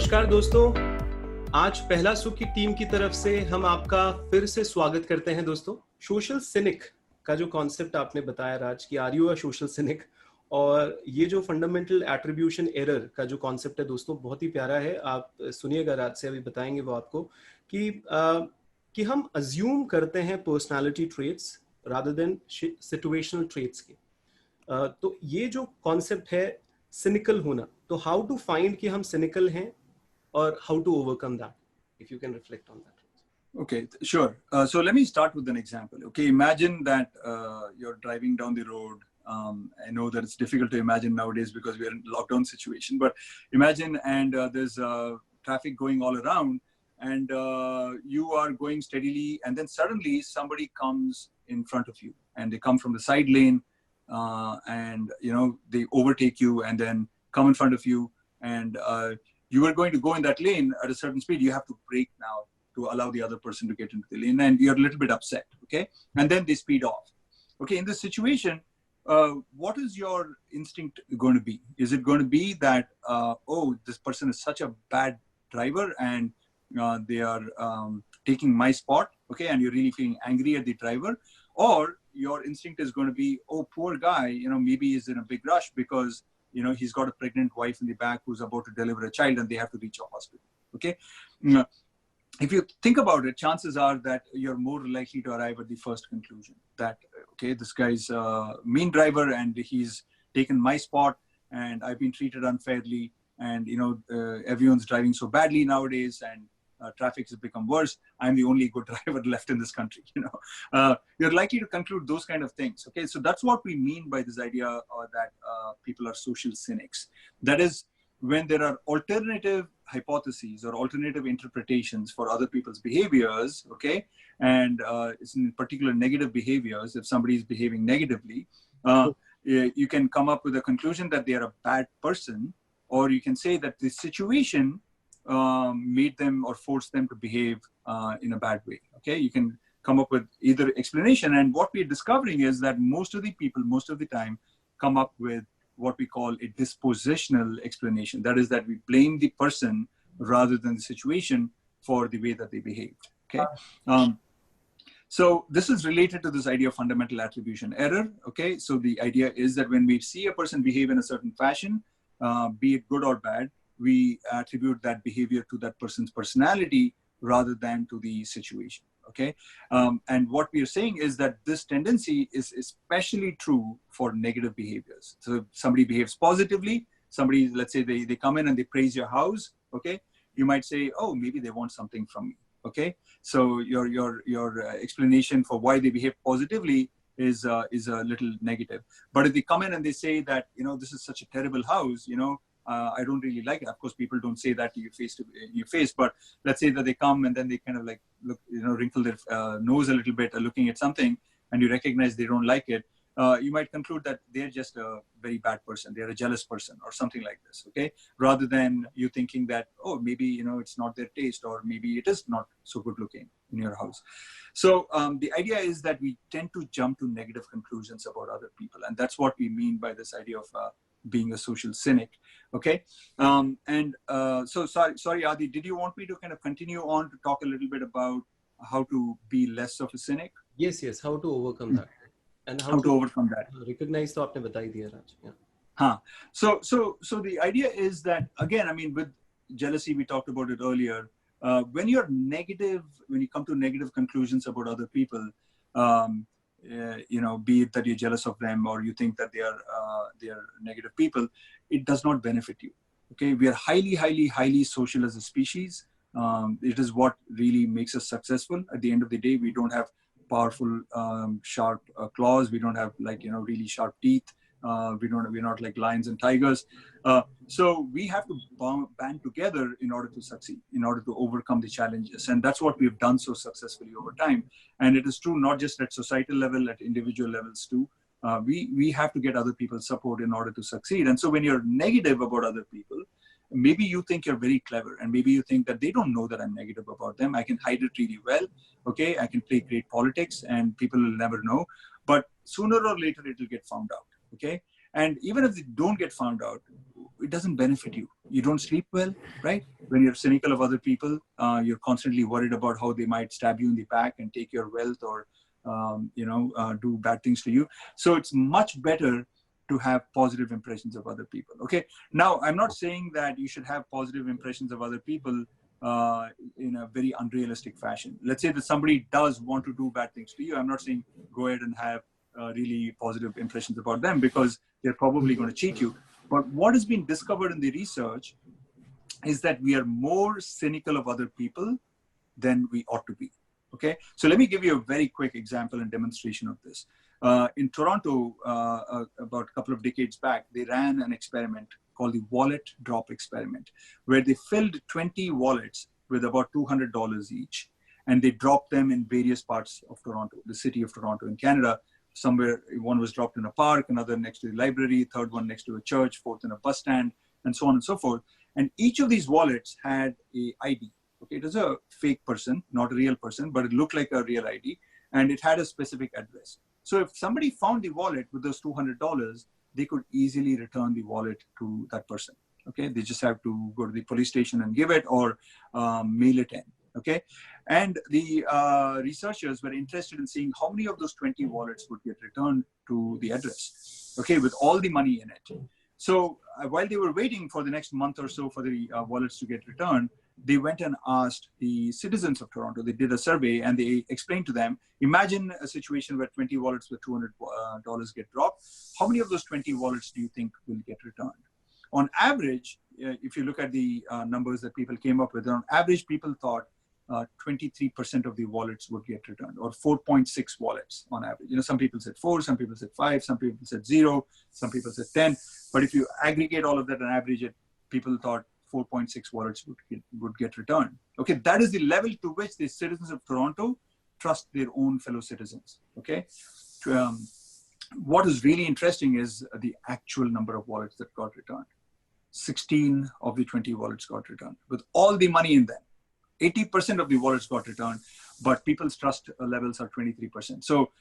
नमस्कार दोस्तों, आज पहला सुख की टीम की तरफ से हम आपका फिर से स्वागत करते हैं दोस्तों। सोशल सिनिक का जो कॉन्सेप्ट आपने बताया राज कि are you a social cynic, और ये जो फंडामेंटल एट्रीब्यूशन एरर का जो कॉन्सेप्ट है दोस्तों बहुत ही प्यारा है। आप सुनिएगा, राज से अभी बताएंगे वो आपको कि हम अज्यूम करते हैं personality traits rather than situational traits की। तो ये जो कॉन्सेप्ट है सिनिकल होना, तो हाउ टू फाइंड कि हम सिनिकल हैं or how to overcome that, if you can reflect on that. Okay, sure. So let me start with an example. Okay, imagine that you're driving down the road. I know that it's difficult to imagine nowadays because we're in a lockdown situation, but imagine and there's traffic going all around, and you are going steadily, and then suddenly somebody comes in front of you, and they come from the side lane, and they overtake you, and then come in front of you, and you are going to go in that lane at a certain speed. You have to brake now to allow the other person to get into the lane, and you're a little bit upset, okay? And then they speed off. Okay, in this situation, what is your instinct going to be? Is it going to be that, oh, this person is such a bad driver and they are taking my spot, okay, and you're really feeling angry at the driver? Or your instinct is going to be, oh, poor guy, maybe he's in a big rush because he's got a pregnant wife in the back who's about to deliver a child and they have to reach a hospital. Okay. If you think about it, chances are that you're more likely to arrive at the first conclusion that, okay, this guy's a mean driver and he's taken my spot and I've been treated unfairly, and, everyone's driving so badly nowadays, and traffic has become worse. I'm the only good driver left in this country. You're likely to conclude those kind of things. Okay, so that's what we mean by this idea that people are social cynics. That is, when there are alternative hypotheses or alternative interpretations for other people's behaviors, okay, and it's in particular negative behaviors. If somebody is behaving negatively, you can come up with a conclusion that they are a bad person, or you can say that the situation made them or forced them to behave in a bad way. Okay, you can come up with either explanation, and what we're discovering is that most of the people, most of the time, come up with what we call a dispositional explanation. That is, that we blame the person rather than the situation for the way that they behaved. Okay, so this is related to this idea of fundamental attribution error. Okay, so the idea is that when we see a person behave in a certain fashion, be it good or bad, we attribute that behavior to that person's personality rather than to the situation. Okay, and what we are saying is that this tendency is especially true for negative behaviors. So if somebody behaves positively, somebody, let's say they come in and they praise your house, okay, you might say, oh, maybe they want something from me. Okay, so your explanation for why they behave positively is a little negative. But if they come in and they say that, this is such a terrible house, I don't really like it. Of course, people don't say that to your face, but let's say that they come and then they kind of like look, wrinkle their nose a little bit, looking at something, and you recognize they don't like it. You might conclude that they're just a very bad person. They're a jealous person or something like this. Okay, rather than you thinking that, oh, maybe it's not their taste, or maybe it is not so good looking in your house. So the idea is that we tend to jump to negative conclusions about other people, and that's what we mean by this idea of being a social cynic. Okay, so sorry, Adi, did you want me to kind of continue on to talk a little bit about how to be less of a cynic? Yes, how to overcome that, and how to overcome that. Recognize तो आपने बता ही दिया राज. Yeah. So the idea is that, again, I mean, with jealousy, we talked about it earlier. When you're negative, when you come to negative conclusions about other people, be it that you're jealous of them or you think that they are negative people, it does not benefit you. Okay, we are highly social as a species. It is what really makes us successful. At the end of the day, we don't have powerful, sharp claws. We don't have really sharp teeth. We're not like lions and tigers. So we have to band together in order to succeed, in order to overcome the challenges. And that's what we've done so successfully over time. And it is true not just at societal level, at individual levels too. We have to get other people's support in order to succeed. And so when you're negative about other people, maybe you think you're very clever, and maybe you think that they don't know that I'm negative about them. I can hide it really well. Okay, I can play great politics and people will never know. But sooner or later, it will get found out. Okay, and even if they don't get found out, it doesn't benefit you. You don't sleep well, right? When you're cynical of other people, you're constantly worried about how they might stab you in the back and take your wealth or do bad things to you. So it's much better to have positive impressions of other people. Okay. Now, I'm not saying that you should have positive impressions of other people in a very unrealistic fashion. Let's say that somebody does want to do bad things to you. I'm not saying go ahead and have really positive impressions about them, because they're probably going to cheat you. But what has been discovered in the research is that we are more cynical of other people than we ought to be. Okay, so let me give you a very quick example and demonstration of this. In Toronto, about a couple of decades back, they ran an experiment called the wallet drop experiment, where they filled 20 wallets with about $200 each, and they dropped them in various parts of Toronto, the city of Toronto in Canada. Somewhere, one was dropped in a park, another next to the library, third one next to a church, fourth in a bus stand, and so on and so forth. And each of these wallets had a ID. Okay, it was a fake person, not a real person, but it looked like a real ID, and it had a specific address. So if somebody found the wallet with those $200, they could easily return the wallet to that person. Okay, they just have to go to the police station and give it, or mail it in. Okay, and the researchers were interested in seeing how many of those 20 wallets would get returned to the address. Okay, with all the money in it. So while they were waiting for the next month or so for the wallets to get returned, they went and asked the citizens of Toronto. They did a survey and they explained to them, imagine a situation where 20 wallets with $200 get dropped. How many of those 20 wallets do you think will get returned? On average, if you look at the numbers that people came up with, on average, people thought 23% of the wallets would get returned, or 4.6 wallets on average. Some people said 4, some people said 5, some people said 0, some people said 10. But if you aggregate all of that and average it, people thought 4.6 wallets would get returned. Okay, that is the level to which the citizens of Toronto trust their own fellow citizens. Okay, what is really interesting is the actual number of wallets that got returned. 16 of the 20 wallets got returned with all the money in them. 80% of the wallets got returned, but people's trust levels are 23%. So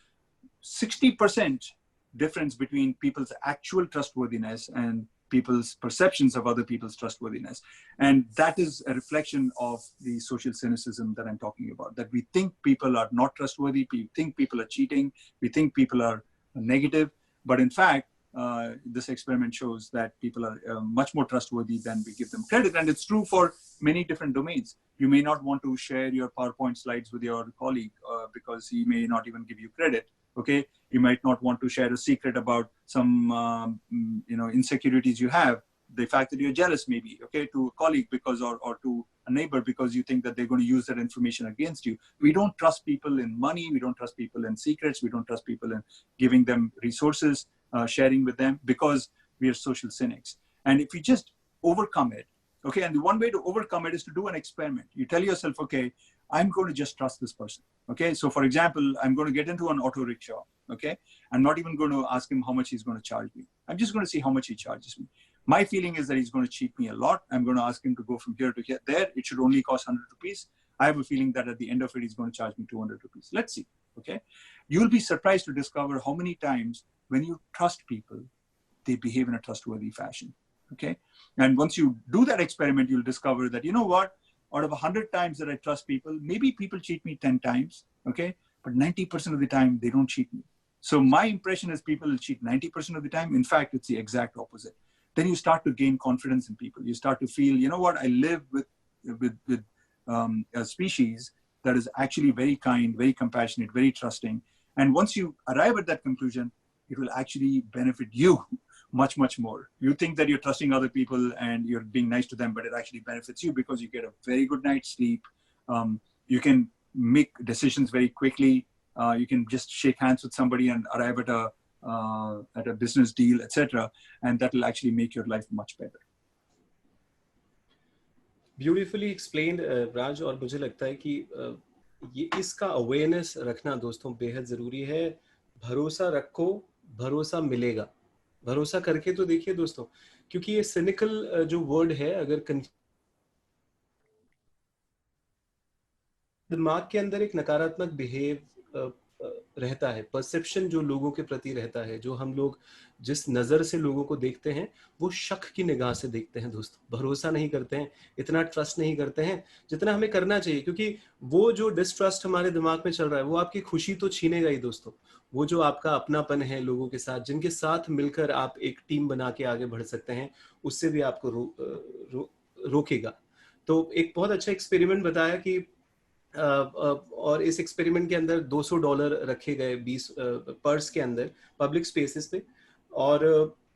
60% difference between people's actual trustworthiness and people's perceptions of other people's trustworthiness. And that is a reflection of the social cynicism that I'm talking about, that we think people are not trustworthy, we think people are cheating, we think people are negative, but in fact, this experiment shows that people are much more trustworthy than we give them credit. And it's true for many different domains. You may not want to share your PowerPoint slides with your colleague because he may not even give you credit. Okay, you might not want to share a secret about some insecurities you have. The fact that you're jealous, maybe, okay, to a colleague because or to a neighbor because you think that they're going to use that information against you. We don't trust people in money. We don't trust people in secrets. We don't trust people in giving them resources, sharing with them, because we are social cynics. And if you just overcome it, okay, and the one way to overcome it is to do an experiment. You tell yourself, okay, I'm going to just trust this person. Okay, so for example, I'm going to get into an auto rickshaw. Okay, I'm not even going to ask him how much he's going to charge me. I'm just going to see how much he charges me. My feeling is that he's going to cheat me a lot. I'm going to ask him to go from here to here. There, it should only cost 100 rupees. I have a feeling that at the end of it, he's going to charge me 200 rupees. Let's see. Okay, you'll be surprised to discover how many times when you trust people, they behave in a trustworthy fashion. Okay, and once you do that experiment, you'll discover that, you know what, out of 100 times that I trust people, maybe people cheat me 10 times, okay, but 90% of the time they don't cheat me. So my impression is people will cheat 90% of the time. In fact, it's the exact opposite. Then you start to gain confidence in people. You start to feel, you know what, I live with a species that is actually very kind, very compassionate, very trusting. And once you arrive at that conclusion, it will actually benefit you much, much more. You think that you're trusting other people and you're being nice to them, but it actually benefits you because you get a very good night's sleep. You can make decisions very quickly. You can just shake hands with somebody and arrive at a business deal, etc. And that will actually make your life much better. Beautifully explained, राज. और मुझे लगता है कि ये इसका awareness रखना दोस्तों बेहद ज़रूरी है. भरोसा रखो, भरोसा मिलेगा. भरोसा करके तो देखिए दोस्तों, क्योंकि ये सिनिकल जो वर्ड है, अगर दिमाग के अंदर एक नकारात्मक बिहेव रहता है, परसेप्शन जो लोगों के प्रति रहता है, जो हम लोग जिस नज़र से लोगों को देखते हैं, वो शक की निगाह से देखते हैं दोस्तों। भरोसा नहीं करते हैं, इतना ट्रस्ट नहीं करते हैं जितना हमें करना चाहिए, क्योंकि वो जो डिस्ट्रस्ट हमारे दिमाग में चल रहा है वो आपकी खुशी तो छीनेगा ही दोस्तों। वो जो आपका अपनापन है लोगों के साथ, जिनके साथ मिलकर आप एक टीम बना के आगे बढ़ सकते हैं, उससे भी आपको रोकेगा। तो एक बहुत अच्छा एक्सपेरिमेंट बताया कि और इस एक्सपेरिमेंट के अंदर $200 रखे गए 20 पर्स के अंदर पब्लिक स्पेसेस पे, और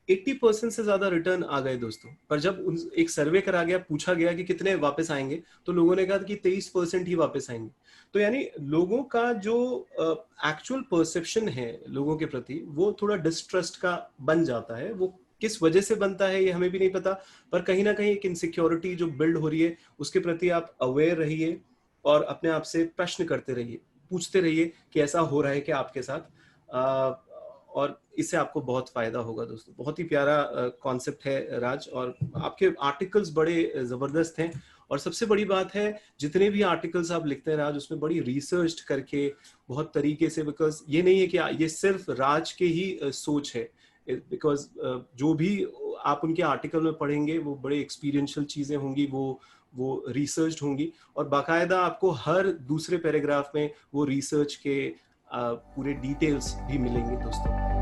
80% से ज्यादा रिटर्न आ गए दोस्तों। पर जब एक सर्वे करा गया, पूछा गया कि कितने वापस आएंगे, तो लोगों ने कहा कि 23% ही वापस आएंगे। तो यानी लोगों का जो एक्चुअल परसेप्शन है लोगों के प्रति, वो थोड़ा डिस्ट्रस्ट का बन जाता है। वो किस वजह से बनता है ये हमें भी नहीं पता, पर कहीं ना कहीं एक इनसिक्योरिटी जो बिल्ड हो रही है, उसके प्रति आप अवेयर रहिए और अपने आप से प्रश्न करते रहिए, पूछते रहिए कि ऐसा हो रहा है क्या आपके साथ, और इससे आपको बहुत फायदा होगा दोस्तों। बहुत ही प्यारा कॉन्सेप्ट है राज, और आपके आर्टिकल्स बड़े जबरदस्त हैं। और सबसे बड़ी बात है, जितने भी आर्टिकल्स आप लिखते हैं राज, उसमें बड़ी रिसर्च करके, बहुत तरीके से, बिकॉज ये नहीं है कि ये सिर्फ राज के ही सोच है, बिकॉज जो भी आप उनके आर्टिकल में पढ़ेंगे वो बड़े एक्सपीरियंशियल चीजें होंगी, वो रिसर्च होंगी, और बाकायदा आपको हर दूसरे पैराग्राफ में वो रिसर्च के पूरे डिटेल्स भी मिलेंगे दोस्तों।